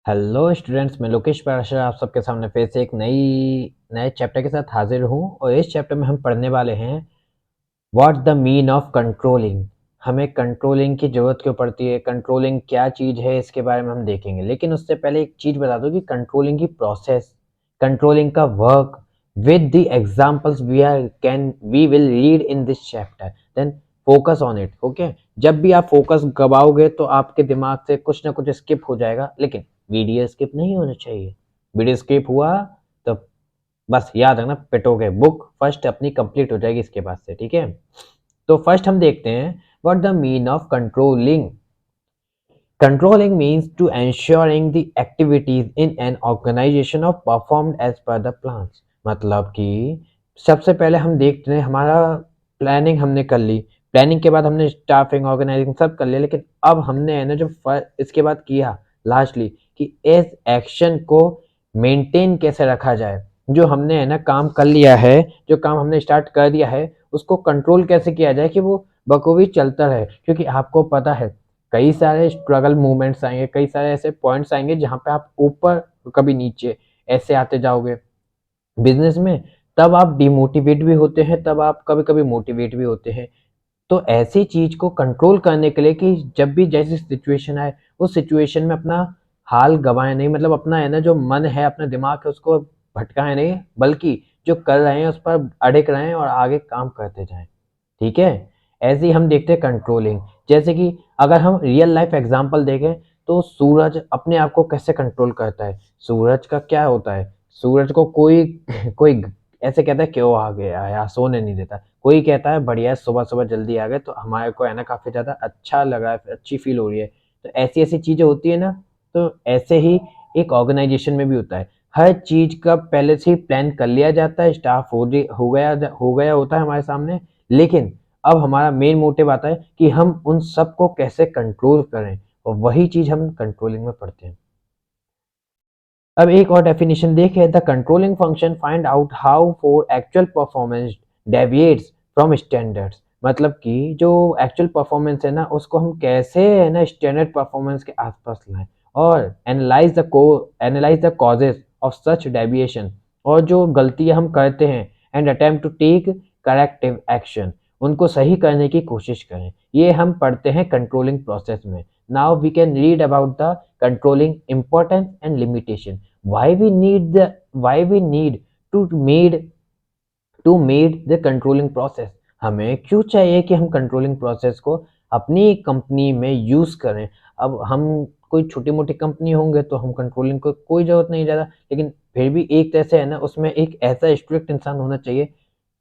Hello students, मैं लोकेश पाराशर आप सबके सामने फिर से एक नए चैप्टर के साथ हाजिर हूँ। और इस चैप्टर में हम पढ़ने वाले हैं what the mean of controlling. हमें कंट्रोलिंग की ज़रूरत क्यों पड़ती है, कंट्रोलिंग क्या चीज़ है, इसके बारे में हम देखेंगे। लेकिन उससे पहले एक चीज़ बता दूँ कि कंट्रोलिंग की प्रोसेस, कंट्रोलिंग का work with the examples we will read in this chapter, then focus on it. Okay, जब भी आप फोकस गवाओगे तो आपके दिमाग से कुछ ना कुछ स्किप हो जाएगा, लेकिन वीडियो स्किप नहीं होना चाहिए। वीडियो स्किप हुआ तो बस याद रखना, पिटोगे। बुक फर्स्ट अपनी कंप्लीट हो जाएगी इसके बाद से, ठीक है। तो फर्स्ट हम देखते हैं what the mean of controlling. Controlling means to ensuring the activities in an organization are performed as per the plans। मतलब कि सबसे पहले हम देखते हैं, हमारा प्लानिंग हमने कर ली, प्लानिंग के बाद हमने स्टाफिंग ऑर्गेनाइजिंग सब कर लिया, लेकिन अब हमने है ना जो इसके बाद किया लास्टली कि इस एक्शन को मेंटेन कैसे रखा जाए। जो हमने है ना काम कर लिया है, जो काम हमने स्टार्ट कर दिया है, उसको कंट्रोल कैसे किया जाए कि वो बखूबी चलता रहे। क्योंकि आपको पता है कई सारे स्ट्रगल मूवमेंट्स आएंगे, कई सारे ऐसे पॉइंट्स आएंगे जहाँ पे आप ऊपर कभी नीचे ऐसे आते जाओगे बिजनेस में। तब आप डिमोटिवेट भी होते हैं, तब आप कभी कभी मोटिवेट भी होते हैं। तो ऐसी चीज को कंट्रोल करने के लिए कि जब भी जैसी सिचुएशन आए उस सिचुएशन में अपना हाल गवाएं नहीं, मतलब अपना है ना जो मन है, अपना दिमाग है, उसको भटकाएं नहीं, बल्कि जो कर रहे हैं उस पर अड़िग रहें और आगे काम करते जाएं। ठीक है। ऐसे ही हम देखते हैं कंट्रोलिंग। जैसे कि अगर हम रियल लाइफ एग्जांपल देखें तो सूरज अपने आप को कैसे कंट्रोल करता है। सूरज का क्या होता है, सूरज को कोई कोई ऐसे कहता है क्यों आ गया यार, सोने नहीं देता। कोई कहता है बढ़िया है, सुबह सुबह जल्दी आ गए तो हमारे को है ना काफी ज्यादा अच्छा लगा है, अच्छी फील हो रही है। तो ऐसी ऐसी चीजें होती है ना। तो ऐसे ही एक ऑर्गेनाइजेशन में भी होता है। हर चीज का पहले से ही प्लान कर लिया जाता है, स्टाफ हो गया होता है हमारे सामने। लेकिन अब हमारा मेन मोटिव आता है कि हम उन सब को कैसे कंट्रोल करें, और वही चीज हम कंट्रोलिंग में पढ़ते हैं। अब एक और डेफिनेशन देखें, the controlling function find out how for actual performance deviates from standards. मतलब कि जो एक्चुअल परफॉर्मेंस है ना उसको हम कैसे है ना स्टैंडर्ड परफॉर्मेंस के आसपास लाएं, और analyse the causes of such deviation. और जो गलतियां हम करते हैं and attempt to take corrective action, उनको सही करने की कोशिश करें। ये हम पढ़ते हैं कंट्रोलिंग प्रोसेस में। Now we can read about the controlling importance and limitation, why we need to made the controlling process। हमें क्यों चाहिए कि हम कंट्रोलिंग प्रोसेस को अपनी कंपनी में यूज करें। अब हम कोई छोटी मोटी कंपनी होंगे तो हम कंट्रोलिंग को कोई जरूरत नहीं ज़्यादा, लेकिन फिर भी एक तरह से है ना उसमें एक ऐसा स्ट्रिक्ट इंसान होना चाहिए।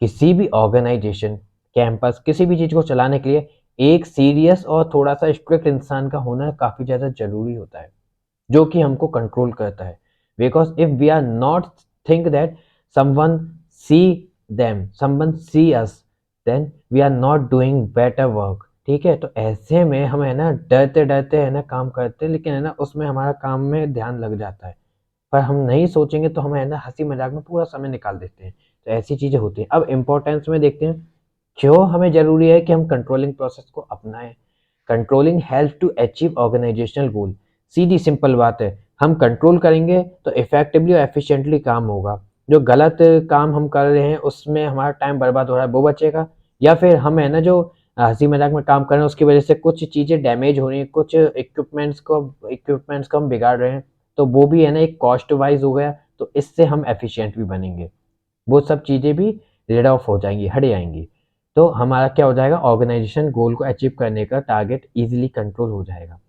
किसी भी ऑर्गेनाइजेशन, कैंपस, किसी भी चीज़ को चलाने के लिए एक सीरियस और थोड़ा सा स्ट्रिक्ट इंसान का होना काफ़ी ज़्यादा जरूरी होता है, जो कि हमको कंट्रोल करता है। Because if we are not think that someone see someone see us, then we are not doing better work. ठीक है। तो ऐसे में हम है ना डरते डरते है ना काम करते हैं, लेकिन है ना उसमें हमारा काम में ध्यान लग जाता है। पर हम नहीं सोचेंगे तो हम है ना हंसी मजाक में पूरा समय निकाल देते हैं। तो ऐसी चीजें होती हैं। अब इम्पोर्टेंस में देखते हैं क्यों हमें जरूरी है कि हम कंट्रोलिंग प्रोसेस को अपनाएं। Controlling help to achieve organisational goal. सीधी सिंपल बात है, हम कंट्रोल करेंगे तो इफेक्टिवली और एफिशिएंटली काम होगा। जो गलत काम हम कर रहे हैं उसमें हमारा टाइम बर्बाद हो रहा है वो बचेगा। या फिर हम है ना जो हंसी मजाक में काम कर रहे हैं उसकी वजह से कुछ चीज़ें डैमेज हो रही हैं, कुछ इक्विपमेंट्स को हम बिगाड़ रहे हैं, तो वो भी है ना एक कॉस्ट वाइज हो गया। तो इससे हम एफिशिएंट भी बनेंगे, वो सब चीज़ें भी रेड ऑफ हो जाएंगी, हट जाएंगी। तो हमारा क्या हो जाएगा, ऑर्गेनाइजेशन गोल को अचीव करने का टारगेट इजीली कंट्रोल हो जाएगा।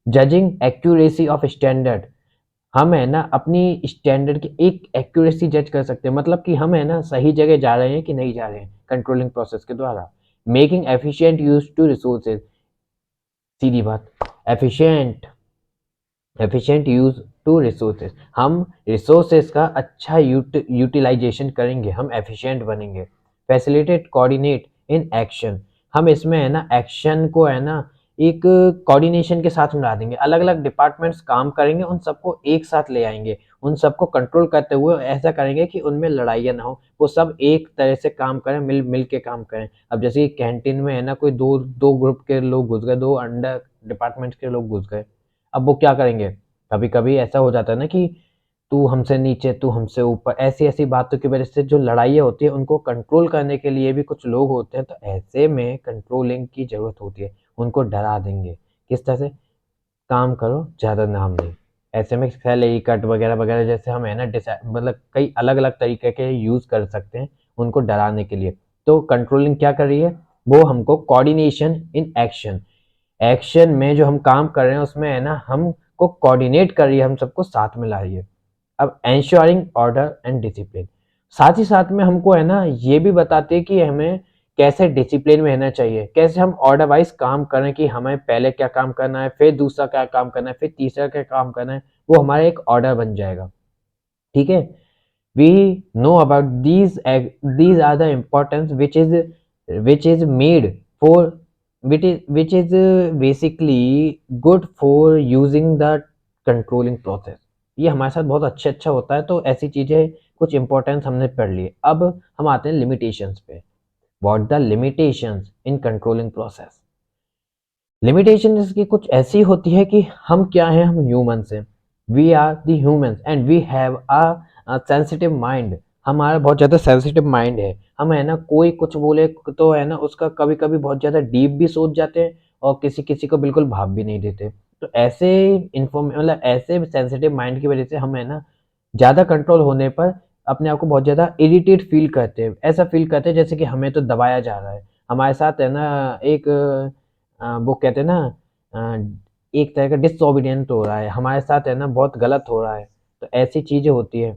जजिंग एक्यूरेसी ऑफ स्टैंडर्ड, हम है ना अपनी स्टैंडर्ड की एक एक्यूरेसी जज कर सकते हैं, मतलब कि हम है ना सही जगह जा रहे हैं कि नहीं जा रहे हैं कंट्रोलिंग प्रोसेस के द्वारा। Making efficient use to resources, सीधी बात, efficient efficient use to resources. हम रिसोर्सेज का अच्छा यूटिलाइजेशन करेंगे, हम एफिशिएंट बनेंगे। फैसिलिटेट कोऑर्डिनेट इन एक्शन, हम इसमें है ना एक्शन को है ना एक कोऑर्डिनेशन के साथ मिला देंगे। अलग अलग डिपार्टमेंट्स काम करेंगे, उन सबको एक साथ ले आएंगे, उन सबको कंट्रोल करते हुए ऐसा करेंगे कि उनमें लड़ाइयाँ ना हो, वो सब एक तरह से काम करें, मिल मिल के काम करें। अब जैसे कैंटीन में है ना कोई दो दो ग्रुप के लोग घुस गए, दो अंडर डिपार्टमेंट के लोग घुस गए, अब वो क्या करेंगे, कभी कभी ऐसा हो जाता है ना कि तू हमसे नीचे, तू हमसे ऊपर, ऐसी ऐसी बातों की वजह से जो लड़ाइयाँ होती है उनको कंट्रोल करने के लिए भी कुछ लोग होते हैं, तो ऐसे में कंट्रोलिंग की जरूरत होती है। उनको डरा देंगे किस तरह से, काम करो ज़्यादा नाम नहीं। ऐसे में सैलरी कट वगैरह वगैरह जैसे हम है ना मतलब कई अलग अलग तरीके के यूज़ कर सकते हैं उनको डराने के लिए। तो कंट्रोलिंग क्या कर रही है, वो हमको कोऑर्डिनेशन इन एक्शन, एक्शन में जो हम काम कर रहे हैं उसमें है ना हमको कोऑर्डिनेट कर रही है, हम सबको साथ में ला रही है। अब एंश्योरिंग ऑर्डर एंड डिसिप्लिन, साथ ही साथ में हमको है ना ये भी बताते हैं कि हमें कैसे डिसिप्लिन में रहना चाहिए, कैसे हम ऑर्डर वाइज काम करें कि हमें पहले क्या काम करना है, फिर दूसरा क्या काम करना है, फिर तीसरा क्या काम करना है, वो हमारा एक ऑर्डर बन जाएगा। ठीक है, we know about these are the importance which is made for which is basically good for using the controlling process। ये हमारे साथ बहुत अच्छा होता है, तो ऐसी चीजें कुछ इंपॉर्टेंस हमने पढ़ ली। अब हम आते हैं लिमिटेशंस पे। What the limitations in controlling process, limitation इसकी कुछ ऐसी होती है कि हम क्या हैं, हम ह्यूमंस हैं, we are the humans and we have a sensitive mind. हमारा बहुत ज़्यादा सेंसिटिव माइंड है, हम है ना कोई कुछ बोले तो है ना उसका कभी कभी बहुत ज़्यादा डीप भी सोच जाते हैं और किसी किसी को बिल्कुल भाव भी नहीं देते। तो ऐसे मतलब ऐसे सेंसिटिव माइंड की वजह से हम है ना ज़्यादा कंट्रोल होने पर अपने आप को बहुत ज़्यादा इरिटेट फील करते हैं, ऐसा फील करते हैं जैसे कि हमें तो दबाया जा रहा है। हमारे साथ है ना एक वो कहते हैं ना एक तरह का डिसओबीडिएंट हो रहा है, हमारे साथ है ना बहुत गलत हो रहा है। तो ऐसी चीज़ें होती है।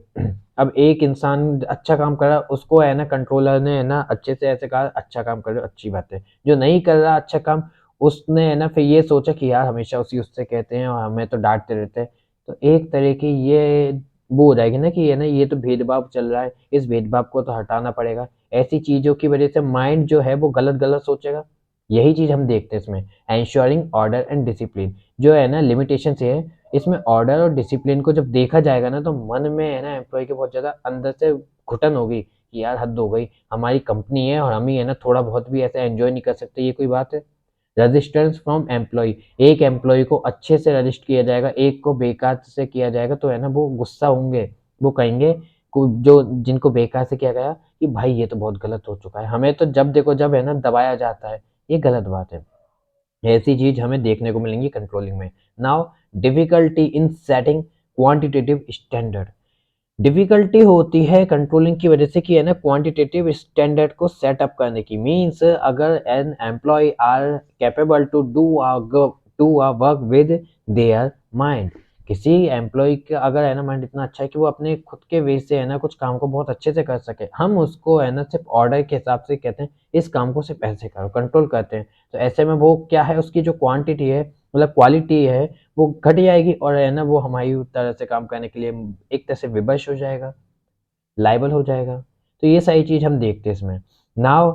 अब एक इंसान अच्छा काम कर रहा है, उसको है ना कंट्रोलर ने है ना अच्छे से ऐसे कहा अच्छा काम कर रहे हो, अच्छी बात है। जो नहीं कर रहा अच्छा काम, उसने है ना फिर ये सोचा कि यार हमेशा उसी उससे कहते हैं और हमें तो डाँटते रहते हैं। तो एक तरह की ये वो हो जाएगी ना कि है ना ये तो भेदभाव चल रहा है, इस भेदभाव को तो हटाना पड़ेगा। ऐसी चीज़ों की वजह से माइंड जो है वो गलत-गलत सोचेगा। यही चीज़ हम देखते हैं इसमें, एंश्योरिंग ऑर्डर एंड डिसिप्लिन जो है ना लिमिटेशन से है। इसमें ऑर्डर और डिसिप्लिन को जब देखा जाएगा ना तो मन में है ना एम्प्लॉय के बहुत ज़्यादा अंदर से घुटन होगी कि यार हद हो गई, हमारी कंपनी है और हम ही है ना थोड़ा बहुत भी ऐसे एंजॉय नहीं कर सकते, ये कोई बात है। रजिस्टेंस फ्रॉम एम्प्लॉय, एक एम्प्लॉय को अच्छे से रजिस्ट किया जाएगा, एक को बेकार से किया जाएगा तो है ना वो गुस्सा होंगे, वो कहेंगे जो जिनको बेकार से किया गया कि भाई ये तो बहुत गलत हो चुका है, हमें तो जब देखो जब है ना दबाया जाता है, ये गलत बात है। ऐसी चीज हमें देखने को मिलेंगी कंट्रोलिंग में। Now difficulty in setting quantitative standard, difficulty होती है कंट्रोलिंग की वजह से कि है ना क्वांटिटेटिव स्टैंडर्ड को सेटअप करने की। मींस अगर an employ are capable to do a work with their mind, किसी एम्प्लॉय का अगर है ना माइंड इतना अच्छा है कि वो अपने खुद के वे से है ना कुछ काम को बहुत अच्छे से कर सके, हम उसको है ना सिर्फ ऑर्डर के हिसाब से कहते हैं इस काम को सिर्फ ऐसे करो, कंट्रोल करते हैं। तो ऐसे में वो क्या है, उसकी जो क्वांटिटी है मतलब क्वालिटी है वो घट जाएगी और है ना वो हमारी तरह से काम करने के लिए एक तरह से विवश हो जाएगा, लाइबल हो जाएगा। तो ये सारी चीज हम देखते हैं इसमें। Now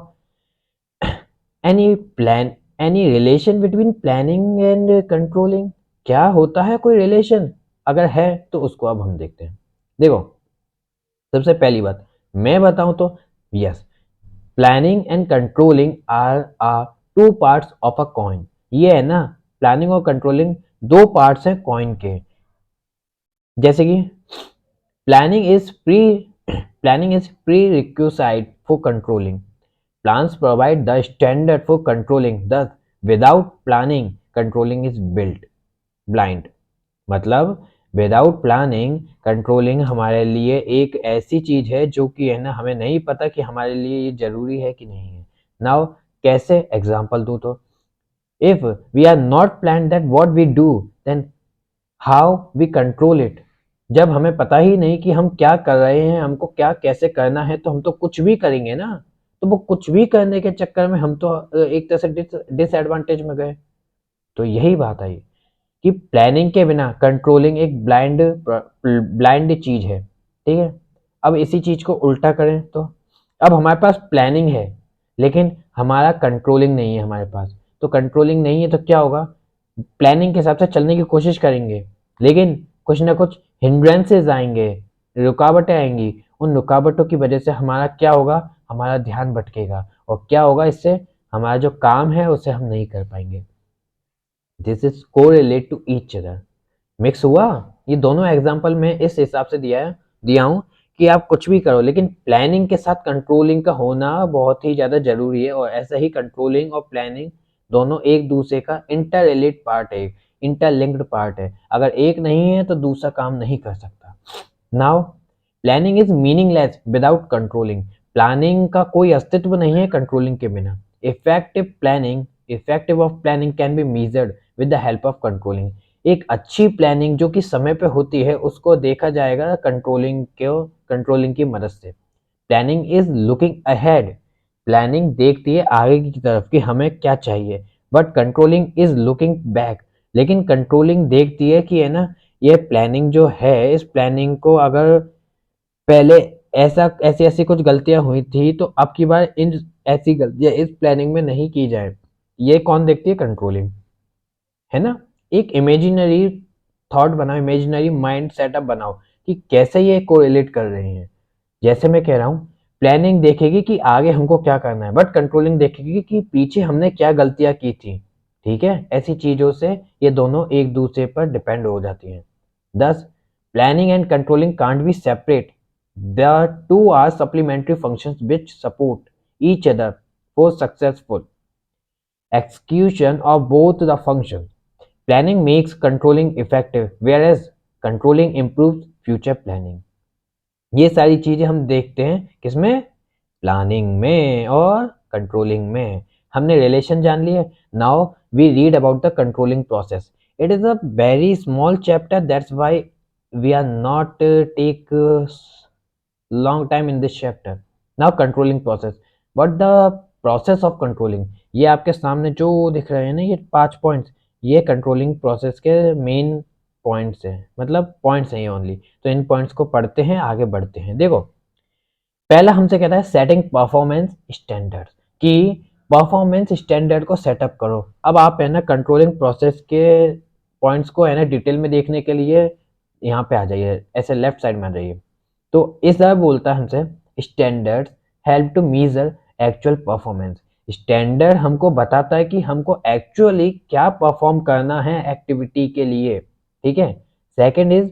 any plan, any relation between planning and controlling, क्या होता है कोई रिलेशन, अगर है तो उसको अब हम देखते हैं। देखो सबसे पहली बात मैं बताऊं तो yes, planning and controlling are a two parts of a coin. ये है ना प्लानिंग और कंट्रोलिंग दो पार्ट्स हैं कॉइन के। जैसे कि planning is pre planning is pre requisite for controlling, plans provide the standard for controlling, thus without planning controlling is built blind। मतलब विदाउट प्लानिंग कंट्रोलिंग हमारे लिए एक ऐसी चीज है जो कि है ना हमें नहीं पता कि हमारे लिए ये जरूरी है कि नहीं है। नाउ कैसे एग्जांपल दूं तो, if we are not plan that what we do then how we control it. जब हमें पता ही नहीं कि हम क्या कर रहे हैं, हमको क्या कैसे करना है, तो हम तो कुछ भी करेंगे ना। तो वो कुछ भी करने के चक्कर में हम तो एक तरह से डिसएडवांटेज में गए। तो यही बात आई कि प्लानिंग के बिना कंट्रोलिंग एक ब्लाइंड चीज है। ठीक है, अब इसी चीज को उल्टा करें तो अब हमारे पास प्लानिंग है लेकिन हमारा कंट्रोलिंग नहीं है हमारे पास। तो कंट्रोलिंग नहीं है तो क्या होगा, प्लानिंग के हिसाब से चलने की कोशिश करेंगे लेकिन कुछ ना कुछ हिंड्रेंसेस आएंगे, रुकावटें आएंगी। उन रुकावटों की वजह से हमारा क्या होगा, हमारा ध्यान भटकेगा और क्या होगा इससे, हमारा जो काम है उसे हम नहीं कर पाएंगे। This is correlate to each other. Mix हुआ। ये दोनों एग्जाम्पल में इस हिसाब से दिया हूँ कि आप कुछ भी करो लेकिन प्लानिंग के साथ कंट्रोलिंग का होना बहुत ही ज़्यादा ज़रूरी है, और ऐसा ही कंट्रोलिंग और प्लानिंग दोनों एक दूसरे का इंटर रिलेट पार्ट है, इंटरलिंक्ड पार्ट है। अगर एक नहीं है तो दूसरा काम नहीं कर सकता। Now planning is meaningless without controlling. Planning का कोई अस्तित्व नहीं है कंट्रोलिंग के बिना। Effective of planning can be measured with the help of controlling. एक अच्छी प्लानिंग जो कि समय पे होती है उसको देखा जाएगा कंट्रोलिंग की मदद से। Planning is looking ahead. Planning देखती है आगे की तरफ कि हमें क्या चाहिए, but controlling is looking back. लेकिन कंट्रोलिंग देखती है कि है ना, ये प्लानिंग जो है इस प्लानिंग को अगर पहले ऐसी ऐसी कुछ गलतियां हुई थी तो अब की बार इन ऐसी गलतियां इस प्लानिंग में नहीं की जाए। ये कौन देखती है? कंट्रोलिंग, है ना। एक इमेजिनरी थॉट बनाओ, इमेजिनरी माइंड सेटअप बनाओ कि कैसे ये कोरिलेट कर रहे हैं। जैसे मैं कह रहा हूँ, प्लानिंग देखेगी कि आगे हमको क्या करना है, बट कंट्रोलिंग देखेगी कि पीछे हमने क्या गलतियां की थी। ठीक है, ऐसी चीजों से ये दोनों एक दूसरे पर डिपेंड हो जाती हैं। Thus, planning and controlling can't be separate. The two are supplementary functions which support each other for successful execution of both the functions. Planning makes controlling effective, whereas controlling improves future planning. ये सारी चीजें हम देखते हैं किसमें? Planning में और controlling में। हमने रिलेशन जान लिया। Now we read about the controlling process. It is a very small chapter, that's why we are not take long time in this chapter. Now controlling process, what the process of controlling. ये आपके सामने जो दिख रहे हैं ना, ये 5 points, ये कंट्रोलिंग प्रोसेस के मेन पॉइंट्स हैं, मतलब पॉइंट्स हैं ये ओनली। तो इन पॉइंट्स को पढ़ते हैं, आगे बढ़ते हैं। देखो, पहला हमसे कहता है सेटिंग परफॉर्मेंस स्टैंडर्ड, कि परफॉर्मेंस स्टैंडर्ड को सेटअप करो। अब आप है ना कंट्रोलिंग प्रोसेस के पॉइंट्स को है ना डिटेल में देखने के लिए यहाँ पे आ जाइए, ऐसे लेफ्ट साइड में आ जाइए। तो इस तरह बोलता है हमसे, standard help to measure actual performance. Standard हमको बताता है कि हमको एक्चुअली क्या परफॉर्म करना है एक्टिविटी के लिए। ठीक है। Second is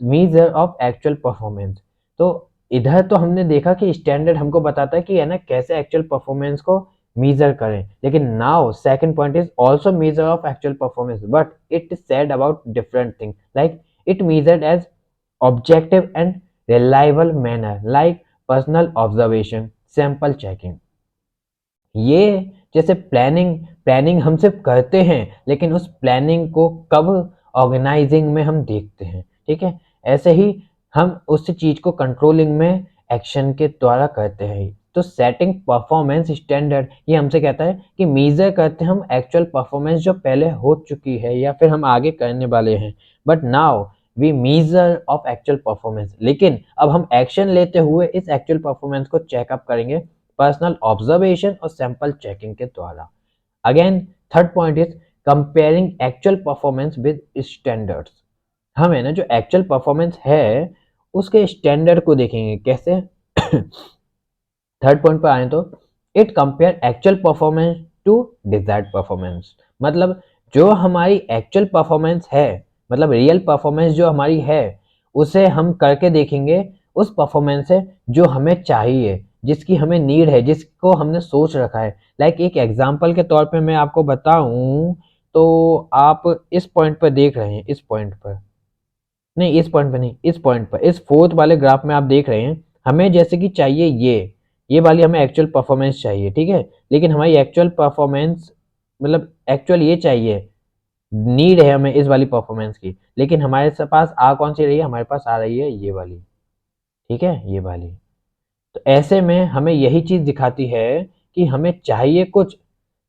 measure of actual performance. तो इधर तो हमने देखा कि स्टैंडर्ड हमको बताता है कि है ना कैसे एक्चुअल परफॉर्मेंस को मीजर करें, लेकिन now second point is also measure of actual performance, but it is said about different thing, like it measured as objective and reliable manner like personal observation, sample checking। ये जैसे planning planning हम सिर्फ करते हैं, लेकिन उस planning को कब ऑर्गेनाइजिंग में हम देखते हैं। ठीक है। ऐसे ही हम उस चीज को कंट्रोलिंग में एक्शन के द्वारा करते हैं। तो सेटिंग परफॉर्मेंस स्टैंडर्ड ये हमसे कहता है कि मेजर करते हैं हम एक्चुअल परफॉर्मेंस जो पहले हो चुकी है या फिर हम आगे करने वाले हैं। But now we measure of actual performance, लेकिन अब हम एक्शन लेते हुए इस एक्चुअल परफॉर्मेंस को चेकअप करेंगे पर्सनल ऑब्जर्वेशन और सैंपल चेकिंग के द्वारा। Again third point is comparing actual performance with standards. हम है ना जो एक्चुअल परफॉर्मेंस है उसके स्टैंडर्ड को देखेंगे कैसे। थर्ड पॉइंट पर आए तो it compare actual performance to desired performance. मतलब जो हमारी एक्चुअल परफॉर्मेंस है, मतलब रियल परफॉर्मेंस जो हमारी है, उसे हम करके देखेंगे उस परफॉर्मेंस से जो हमें चाहिए, जिसकी हमें नीड है, जिसको हमने सोच रखा है। लाइक एक एग्जांपल के तौर पे मैं आपको बताऊं तो आप इस पॉइंट पर देख रहे हैं, इस पॉइंट पर नहीं, इस पॉइंट पे नहीं, इस पॉइंट पर, इस फोर्थ वाले ग्राफ में आप देख रहे हैं, हमें जैसे कि चाहिए ये वाली हमें एक्चुअल परफॉर्मेंस चाहिए। ठीक है। लेकिन हमारी एक्चुअल परफॉर्मेंस मतलब एक्चुअल ये चाहिए, नीड है हमें इस वाली परफॉर्मेंस की, लेकिन हमारे पास आ कौन सी रही है? हमारे पास आ रही है ये वाली। ठीक है, ये वाली। तो ऐसे में हमें यही चीज दिखाती है कि हमें चाहिए कुछ,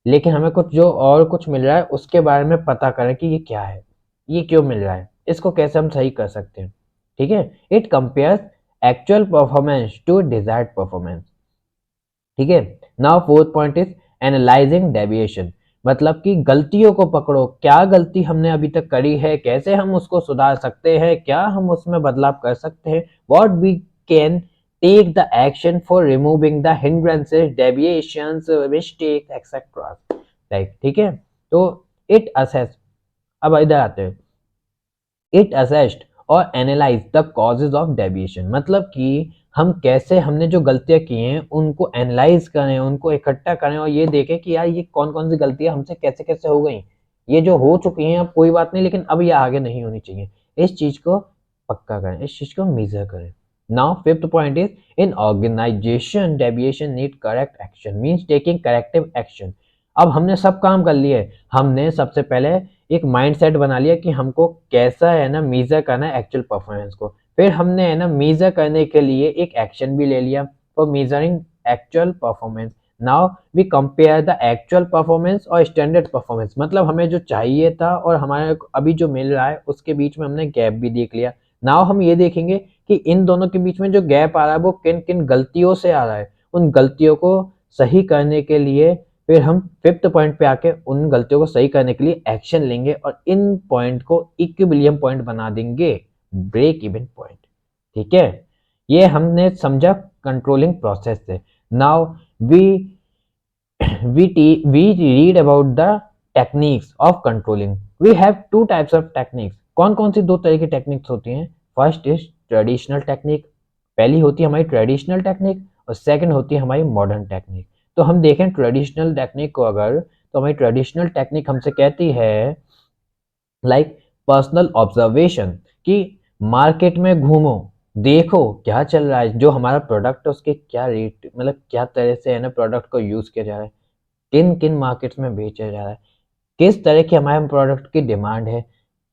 लेकिन हमें कुछ जो और कुछ मिल रहा है उसके बारे में पता करें कि ये क्या है, ये क्यों मिल रहा है, इसको कैसे हम सही कर सकते हैं। ठीक है। It compares actual performance to desired performance. ठीक है। Now fourth point is analysing deviation. मतलब कि गलतियों को पकड़ो, क्या गलती हमने अभी तक करी है, कैसे हम उसको सुधार सकते हैं, क्या हम उसमें बदलाव कर सकते हैं। What we can take the action for removing the hindrances, deviations, mistake etcetera. Like ठीक है। तो इट असेस। अब इधर आते हैं, इट असेस्ड और analyse the causes of deviation, मतलब कि हम कैसे हमने जो गलतियां की हैं उनको एनालाइज करें, उनको इकट्ठा करें और ये देखें कि यार ये कौन कौन सी गलतियां हमसे कैसे कैसे हो गई, ये जो हो चुकी हैं अब कोई बात नहीं, लेकिन अब ये आगे नहीं होनी चाहिए। इस चीज को पक्का करें, इस चीज को मेजर करें। Now fifth point is in organisation deviation need correct action, means taking corrective action. अब हमने सब काम कर लिए, हमने सबसे पहले एक माइंडसेट बना लिया कि हमको कैसा है ना मेजर करना है एक्चुअल परफॉर्मेंस को, फिर हमने है ना मेजर करने के लिए एक एक्शन भी ले लिया for measuring actual performance. Now we compare the actual performance और स्टैंडर्ड परफॉर्मेंस, मतलब हमें जो चाहिए था और हमारे अभी जो मिल रहा है उसके बीच में हमने गैप भी देख लिया। नाउ हम ये देखेंगे कि इन दोनों के बीच में जो गैप आ रहा है वो किन किन गलतियों से आ रहा है, उन गलतियों को सही करने के लिए फिर हम फिफ्थ पॉइंट पे आके उन गलतियों को सही करने के लिए एक्शन लेंगे और इन पॉइंट को इक्विलिब्रियम पॉइंट बना देंगे, ब्रेक इवन पॉइंट। ठीक है, ये हमने समझा कंट्रोलिंग प्रोसेस से। Now we we read about the techniques of controlling. We have two types of techniques. कौन कौन सी दो तरह की टेक्निक्स होती हैं? फर्स्ट इज ट्रेडिशनल टेक्निक, पहली होती है हमारी ट्रेडिशनल टेक्निक और सेकंड होती है हमारी मॉडर्न टेक्निक। तो हम देखें ट्रेडिशनल टेक्निक को अगर, तो हमारी ट्रेडिशनल टेक्निक हमसे कहती है लाइक पर्सनल ऑब्जर्वेशन, कि मार्केट में घूमो, देखो क्या चल रहा है, जो हमारा प्रोडक्ट है उसके क्या रेट, मतलब क्या तरह से है ना प्रोडक्ट को यूज किया जा रहा है, किन किन मार्केट्स में बेचा जा रहा है, किस तरह की हमारे प्रोडक्ट की डिमांड है,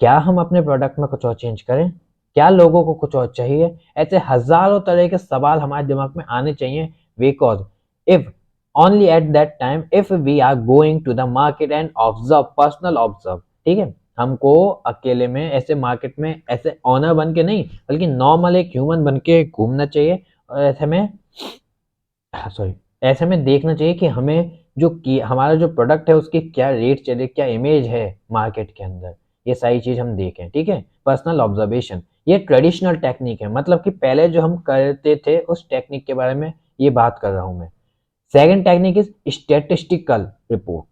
क्या हम अपने प्रोडक्ट में कुछ और चेंज करें, क्या लोगों को कुछ और चाहिए। ऐसे हजारों तरह के सवाल हमारे दिमाग में आने चाहिए, because if only at that time if we are going to the market and observe, personal observe, ठीक है, हमको अकेले में ऐसे मार्केट में ऐसे ऑनर बन के नहीं बल्कि नॉर्मल एक ह्यूमन बन के घूमना चाहिए और ऐसे में सॉरी ऐसे में देखना चाहिए कि हमें जो कि हमारा जो प्रोडक्ट है उसकी क्या रेट चले, क्या इमेज है मार्केट के अंदर, ये सारी चीज हम देखें। ठीक है, पर्सनल ऑब्जर्वेशन ये ट्रेडिशनल टेक्निक है, मतलब कि पहले जो हम करते थे उस टेक्निक के बारे में ये बात कर रहा हूं मैं। Second technique is statistical report.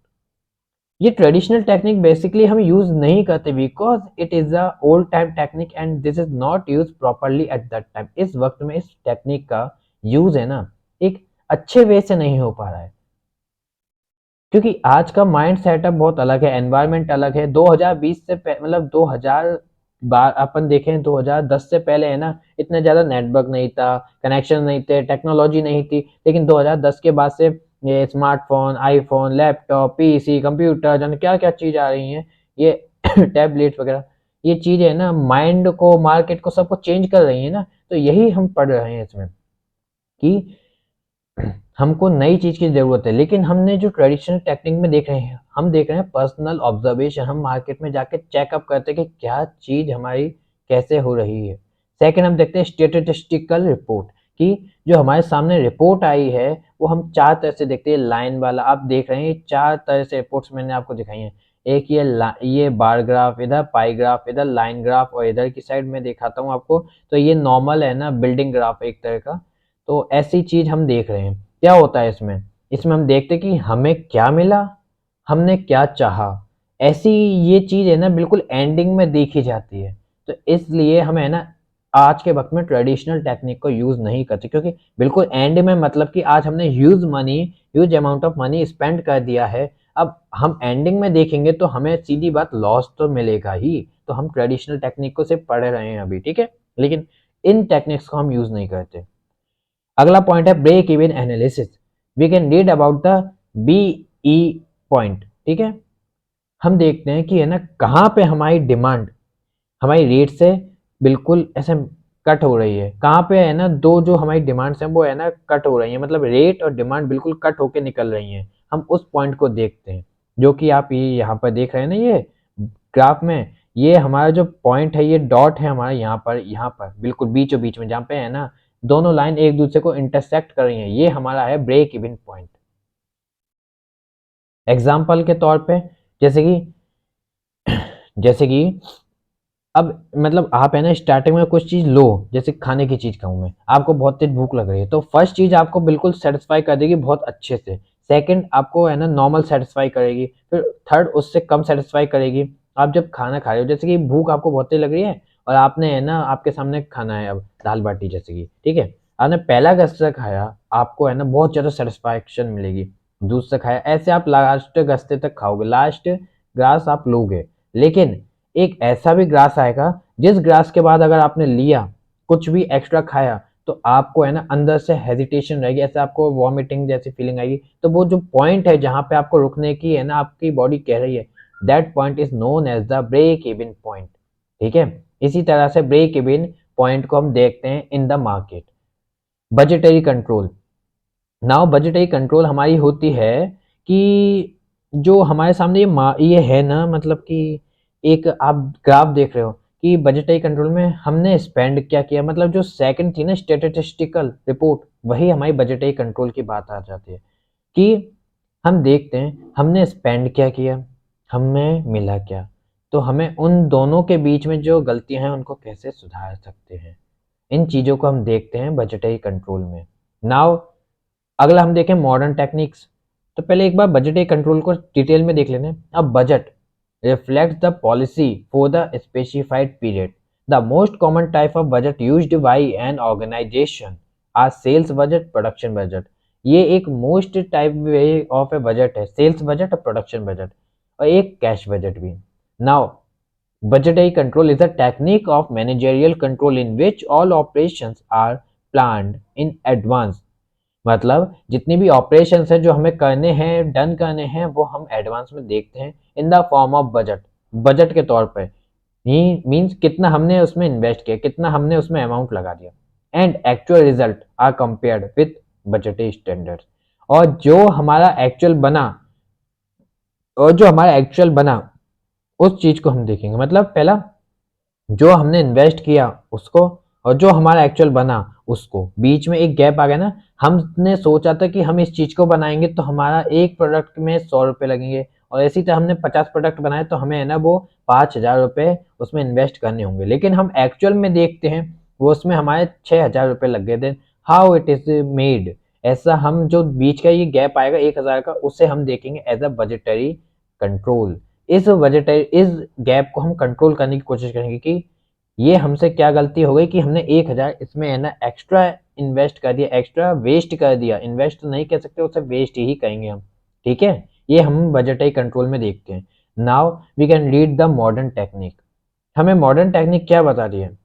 ये ट्रेडिशनल टेक्निक बेसिकली हम यूज नहीं करते because it is a old time technique and this is not use properly at that time. इस वक्त में इस टेक्निक का यूज है ना एक अच्छे वे से नहीं हो पा रहा है, क्योंकि आज का माइंड सेटअप बहुत अलग है, एनवायरनमेंट अलग है। 2020 से मतलब 2000 बार अपन देखें 2010 से पहले है ना इतना ज्यादा नेटवर्क नहीं था, कनेक्शन नहीं थे, टेक्नोलॉजी नहीं थी, लेकिन 2010 के बाद से ये smartphone, iPhone, laptop, PC, computer, जाने क्या क्या चीज आ रही हैं, ये टैबलेट्स वगैरह, ये चीजें है ना माइंड को, मार्केट को, सबको चेंज कर रही है ना। तो यही हम पढ़ रहे हैं इसमें कि हमको नई चीज की जरूरत है, लेकिन हमने जो ट्रेडिशनल टेक्निक में देख रहे हैं, हम देख रहे हैं पर्सनल ऑब्जर्वेशन, हम मार्केट में जाके चेकअप करते हैं कि क्या चीज हमारी कैसे हो रही है। सेकंड हम देखते हैं स्टेटिस्टिकल रिपोर्ट, कि जो हमारे सामने रिपोर्ट आई है वो हम चार तरह से देखते हैं। लाइन वाला आप देख रहे हैं, चार तरह से रिपोर्ट्स मैंने आपको दिखाई है। एक ये बार ग्राफ, इधर पाई ग्राफ, इधर लाइन ग्राफ और इधर की साइड में दिखाता हूँ आपको, तो ये नॉर्मल है ना बिल्डिंग ग्राफ एक तरह का। तो ऐसी चीज हम देख रहे हैं। क्या होता है इसमें, इसमें हम देखते हैं कि हमें क्या मिला, हमने क्या चाहा, ऐसी ये चीज है ना बिल्कुल एंडिंग में देखी जाती है। तो इसलिए हमें है ना आज के वक्त में ट्रेडिशनल टेक्निक को यूज नहीं करते, क्योंकि बिल्कुल एंड में, मतलब कि आज हमने huge amount of money spend कर दिया है, अब हम एंडिंग में देखेंगे तो हमें सीधी बात लॉस तो मिलेगा ही। तो हम ट्रेडिशनल टेक्निक को सिर्फ पढ़ रहे हैं अभी, ठीक है, लेकिन इन टेक्निक्स को हम यूज नहीं करते। अगला पॉइंट है break even analysis. We can read about the BE point. ठीक है, हम देखते हैं कि है ना कहाँ पे हमारी डिमांड हमारी रेट से बिल्कुल ऐसे कट हो रही है, कहाँ पे है ना दो जो हमारी डिमांड्स हैं वो है ना कट हो रही है, मतलब रेट और डिमांड बिल्कुल कट होके निकल रही हैं। हम उस पॉइंट को देखते हैं, जो कि आप ये यहाँ पर देख रहे हैं ना, ये ग्राफ में ये हमारा जो पॉइंट है, ये डॉट है हमारा यहाँ पर बिल्कुल बीचों बीच में, जहाँ पे है ना दोनों लाइन एक दूसरे को इंटरसेक्ट कर रही हैं, ये हमारा है ब्रेक इवन पॉइंट। एग्जाम्पल के तौर पे जैसे कि अब मतलब आप है ना स्टार्टिंग में कुछ चीज लो, जैसे खाने की चीज कहूँ मैं, आपको बहुत तेज भूख लग रही है, तो फर्स्ट चीज आपको बिल्कुल सेटिस्फाई कर देगी बहुत अच्छे से, सेकंड आपको है ना नॉर्मल सेटिस्फाई करेगी, फिर थर्ड उससे कम सेटिस्फाई करेगी। आप जब खाना खा रहे हो, जैसे कि भूख आपको बहुत तेज लग रही है, और आपने है ना आपके सामने खाना है अब दाल बाटी जैसे कि, ठीक है, आपने पहला गस्सा खाया, आपको है ना बहुत ज़्यादा सेटिस्फैक्शन मिलेगी। दूसरा खाया, ऐसे आप लास्ट गस्ते तक खाओगे, लास्ट ग्रास आप लोगे। लेकिन एक ऐसा भी ग्रास आएगा जिस ग्रास के बाद अगर आपने लिया, कुछ भी एक्स्ट्रा खाया, तो आपको है ना अंदर से हेजिटेशन रहेगी, ऐसे आपको वॉमिटिंग जैसी फीलिंग आएगी। तो वो जो पॉइंट है जहाँ पे आपको रुकने की है ना आपकी बॉडी कह रही है, that point is known as the break even point. ठीक है, इसी तरह से ब्रेक इवन पॉइंट को हम देखते हैं in the market. Budgetary control, now budgetary control हमारी होती है कि जो हमारे सामने ये है ना, मतलब कि एक आप ग्राफ देख रहे हो कि बजटरी कंट्रोल में हमने स्पेंड क्या किया, मतलब जो सेकंड थी ना स्टैटिस्टिकल रिपोर्ट, वही हमारी बजटरी कंट्रोल की बात आ जाती है कि हम देखते हैं हमने स्पेंड क्या किया, हमें मिला क्या, तो हमें उन दोनों के बीच में जो गलतियां हैं उनको कैसे सुधार सकते हैं, इन चीज़ों को हम देखते हैं बजटरी कंट्रोल में। नाउ अगला हम देखें मॉडर्न टेक्निक्स। तो पहले एक बार बजटरी कंट्रोल को डिटेल में देख लेते हैं। अब budget reflects the policy for the specified period. The most common type of budget used by an organization are sales budget, production budget. ये एक most type way of A budget है, sales budget और production budget, और एक cash budget भी। Now budgetary control is a technique of managerial control in which all operations are planned in advance। मतलब जितनी भी ऑपरेशंस है जो हमें करने हैं, डन करने हैं, वो हम एडवांस में देखते हैं in the form of budget, budget के तौर पे। ये मीन्स कितना हमने उसमें इन्वेस्ट किया, कितना हमने उसमें अमाउंट लगा दिया। And actual result are compared with budgetary standards. और जो हमारा एक्चुअल बना, और जो हमारा एक्चुअल बना उस चीज को हम देखेंगे। मतलब पहला जो हमने इन्वेस्ट किया उसको, और जो हमारा एक्चुअल बना उसको, बीच में एक गैप आ गया ना। हमने सोचा था कि हम इस चीज को बनाएंगे तो हमारा एक प्रोडक्ट में 100 रुपये लगेंगे, और इसी तरह हमने 50 प्रोडक्ट बनाए तो हमें है ना वो 5,000 रुपये उसमें इन्वेस्ट करने होंगे। लेकिन हम एक्चुअल में देखते हैं वो उसमें हमारे 6,000 रुपये लग गए थे। हाउ इट इज मेड, ऐसा हम जो बीच का ये गैप आएगा 1,000 का, उसे हम देखेंगे एज अ बजटरी कंट्रोल। इस गैप को हम कंट्रोल करने की कोशिश करेंगे कि ये हमसे क्या गलती हो गई कि हमने 1,000 इसमें है ना एक्स्ट्रा इन्वेस्ट कर दिया, एक्स्ट्रा वेस्ट कर दिया। इन्वेस्ट तो नहीं कह सकते, उसे वेस्ट ही कहेंगे हम। ठीक है, ये हम बजटरी कंट्रोल में देखते हैं। Now we can read the modern technique. हमें मॉडर्न टेक्निक क्या बता रही है?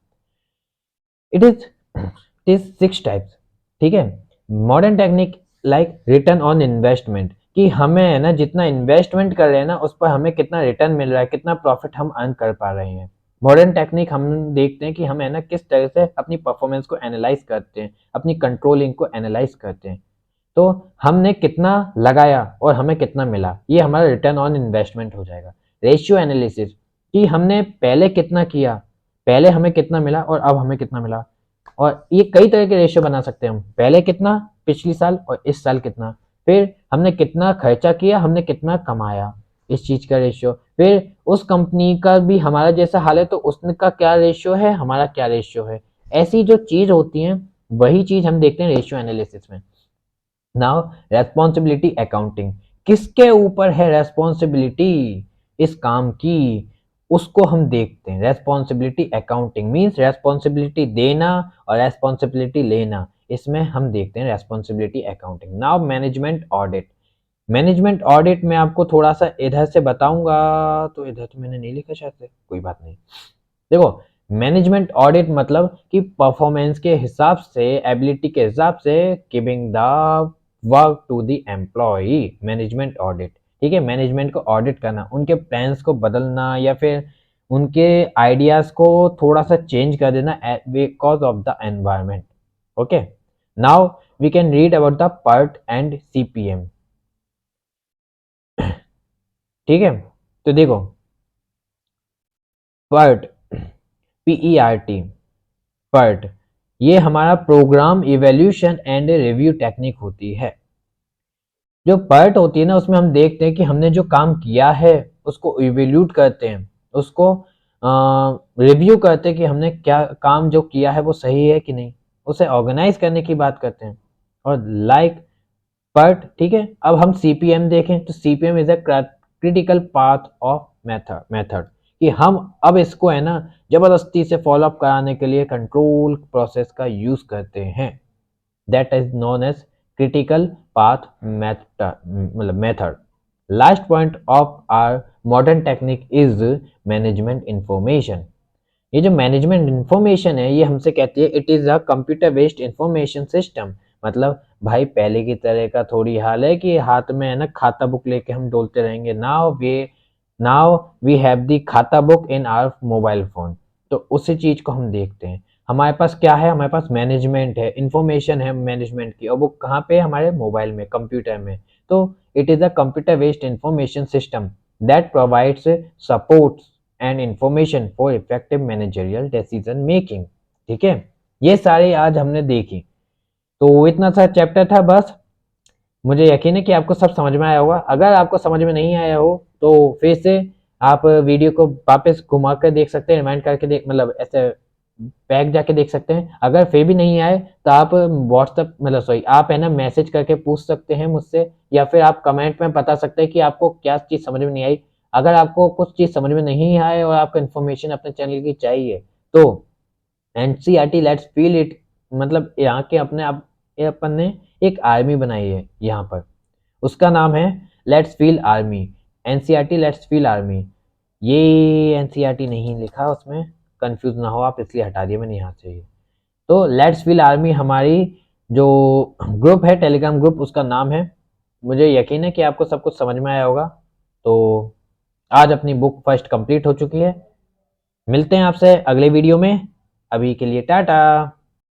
It is 6 types. ठीक है, modern technique like return on investment, कि हमें है ना जितना इन्वेस्टमेंट कर रहे हैं ना उस पर हमें कितना रिटर्न मिल रहा है, कितना प्रॉफिट हम अर्न कर पा रहे हैं। मॉडर्न टेक्निक हम देखते हैं कि हम है ना किस तरह से अपनी परफॉर्मेंस को एनालाइज करते हैं, अपनी कंट्रोलिंग को एनालाइज करते हैं। तो हमने कितना लगाया और हमें कितना मिला, ये हमारा रिटर्न ऑन इन्वेस्टमेंट हो जाएगा। रेशियो एनालिसिस, कि हमने पहले कितना किया, पहले हमें कितना मिला और अब हमें कितना मिला। और ये कई तरह के रेशियो बना सकते हैं हम, पहले कितना, पिछली साल और इस साल कितना। फिर हमने कितना खर्चा किया, हमने कितना कमाया, इस चीज का रेशियो। फिर उस कंपनी का भी हमारा जैसा हाल है तो उसका क्या रेशियो है, हमारा क्या रेशियो है। ऐसी जो चीज होती है वही चीज हम देखते हैं रेशियो एनालिसिस में। नाउ रेस्पॉन्सिबिलिटी अकाउंटिंग, किसके ऊपर है रेस्पॉन्सिबिलिटी इस काम की, उसको हम देखते हैं। रेस्पॉन्सिबिलिटी अकाउंटिंग मीन्स रेस्पॉन्सिबिलिटी देना और रेस्पॉन्सिबिलिटी लेना, इसमें हम देखते हैं responsibility accounting. Now management audit. Management audit में आपको थोड़ा सा इधर से बताऊंगा, तो इधर तो मैंने नहीं लिखा शायद से, कोई बात नहीं। देखो, मैनेजमेंट ऑडिट मतलब कि परफॉर्मेंस के हिसाब से, एबिलिटी के हिसाब से giving the work to the employee, management audit. ठीक है, मैनेजमेंट को ऑडिट करना, उनके प्लान्स को बदलना या फिर उनके आइडियाज को थोड़ा सा चेंज कर देना because of the environment. Okay, now we can read about the PERT and CPM. ठीक है, तो देखो पर्ट, PERT, पर्ट, ये हमारा programme evaluation and review technique होती है। जो पर्ट होती है ना उसमें हम देखते हैं कि हमने जो काम किया है उसको इवैल्यूएट करते हैं, उसको रिव्यू करते हैं कि हमने क्या काम जो किया है वो सही है कि नहीं, उसे ऑर्गेनाइज करने की बात करते हैं। और लाइक पर्ट, ठीक है। अब हम सीपीएम देखें तो CPM is a critical path of method. कि हम अब इसको है ना ज़बरदस्ती से फ़ॉलो अप कराने के लिए कंट्रोल प्रोसेस का यूज़ करते हैं। That is known as critical path method. Last point of our modern technique is management information. ये जो मैनेजमेंट इन्फॉर्मेशन है ये हमसे कहती है it is a computer based information system. मतलब भाई पहले की तरह का थोड़ी हाल है कि हाथ में है ना खाता बुक लेके हम डोलते रहेंगे। Now we have the Khatabook in our mobile phone. तो उसी चीज को हम देखते हैं। हमारे पास क्या है, हमारे पास मैनेजमेंट है, इंफॉर्मेशन है मैनेजमेंट की, और वो कहाँ पे है, हमारे मोबाइल में, कंप्यूटर में। तो it is a computer based information system that provides support and information for effective managerial decision making. ठीक है, ये सारे आज हमने देखी। तो इतना सा चैप्टर था बस। मुझे यकीन है कि आपको सब समझ में आया होगा। अगर आपको समझ में नहीं आया हो तो फिर से आप वीडियो को वापस घुमा कर देख सकते हैं, रिमाइंड करके देख, मतलब ऐसे बैक जाके देख सकते हैं। अगर फिर भी नहीं आए तो आप व्हाट्सएप मतलब सॉरी आप है ना मैसेज करके पूछ सकते हैं मुझसे, या फिर आप कमेंट में बता सकते हैं कि आपको क्या चीज़ समझ में नहीं आई। अगर आपको कुछ चीज़ समझ में नहीं आए और आपको इन्फॉर्मेशन अपने चैनल की चाहिए तो एनसीईआरटी लेट्स फील इट, मतलब यहाँ के अपने आप ये अपन ने एक आर्मी बनाई है यहाँ पर, उसका नाम है let's feel army. NCERT let's feel army. ये एनसीईआरटी नहीं लिखा उसमें, कंफ्यूज ना हो आप, इसलिए हटा दिया मैंने यहाँ से ये। तो लेट्स फील आर्मी हमारी जो ग्रुप है, टेलीग्राम ग्रुप, उसका नाम है। मुझे यकीन है कि आपको सब कुछ समझ में आया होगा। तो आज अपनी बुक फर्स्ट कंप्लीट हो चुकी है। मिलते हैं आपसे अगले वीडियो में। अभी के लिए टाटा।